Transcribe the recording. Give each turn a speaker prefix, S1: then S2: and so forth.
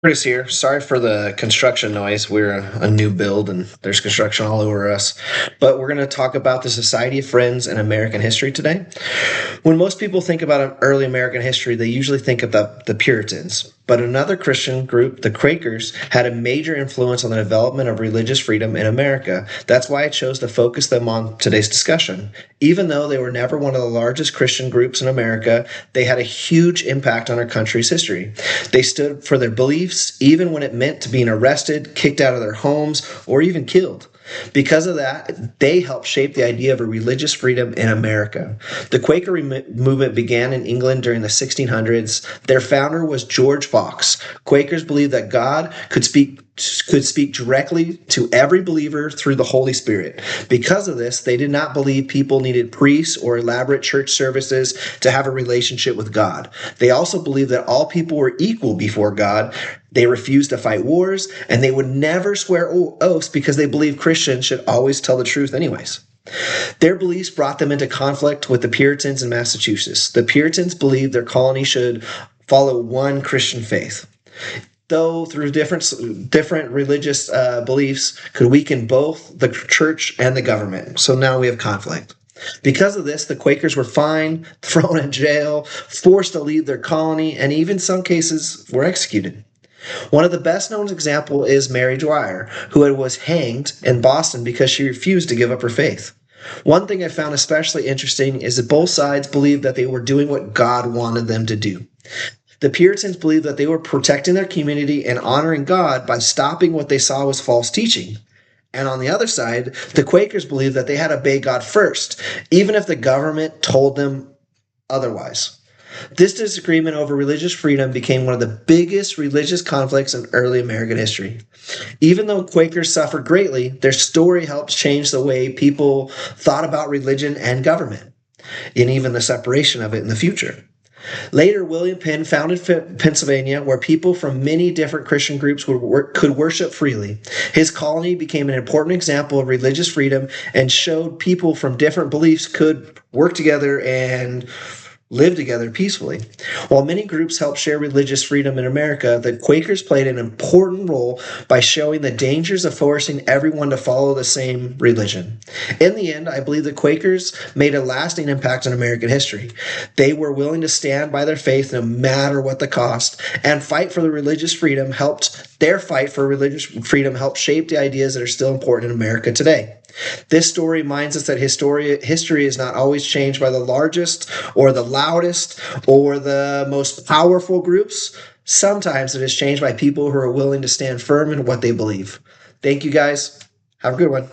S1: Curtis here. Sorry for the construction noise. We're a new build and there's construction all over us. But we're going to talk about the Society of Friends in American history today. When most people think about early American history, they usually think of the Puritans. But another Christian group, the Quakers, had a major influence on the development of religious freedom in America. That's why I chose to focus them on today's discussion. Even though they were never one of the largest Christian groups in America, they had a huge impact on our country's history. They stood for their beliefs, even when it meant being arrested, kicked out of their homes, or even killed. Because of that, they helped shape the idea of a religious freedom in America. The Quaker movement began in England during the 1600s. Their founder was George Fox. Quakers believed that God could speak directly to every believer through the Holy Spirit. Because of this, they did not believe people needed priests or elaborate church services to have a relationship with God. They also believed that all people were equal before God. They refused to fight wars, and they would never swear oaths because they believed Christians should always tell the truth anyways. Their beliefs brought them into conflict with the Puritans in Massachusetts. The Puritans believed their colony should follow one Christian faith, though through different religious beliefs could weaken both the church and the government. So now we have conflict. Because of this, the Quakers were fined, thrown in jail, forced to leave their colony, and even some cases were executed. One of the best known examples is Mary Dwyer, who was hanged in Boston because she refused to give up her faith. One thing I found especially interesting is that both sides believed that they were doing what God wanted them to do. The Puritans believed that they were protecting their community and honoring God by stopping what they saw was false teaching. And on the other side, the Quakers believed that they had to obey God first, even if the government told them otherwise. This disagreement over religious freedom became one of the biggest religious conflicts in early American history. Even though Quakers suffered greatly, their story helps change the way people thought about religion and government, and even the separation of it in the future. Later, William Penn founded Pennsylvania, where people from many different Christian groups could worship freely. His colony became an important example of religious freedom and showed people from different beliefs could work together and live together peacefully. While many groups helped share religious freedom in America, the Quakers played an important role by showing the dangers of forcing everyone to follow the same religion. In the end, I believe the Quakers made a lasting impact on American history. They were willing to stand by their faith no matter what the cost, and their fight for religious freedom helped shape the ideas that are still important in America today. This story reminds us that history is not always changed by the largest or the loudest or the most powerful groups. Sometimes it is changed by people who are willing to stand firm in what they believe. Thank you guys. Have a good one.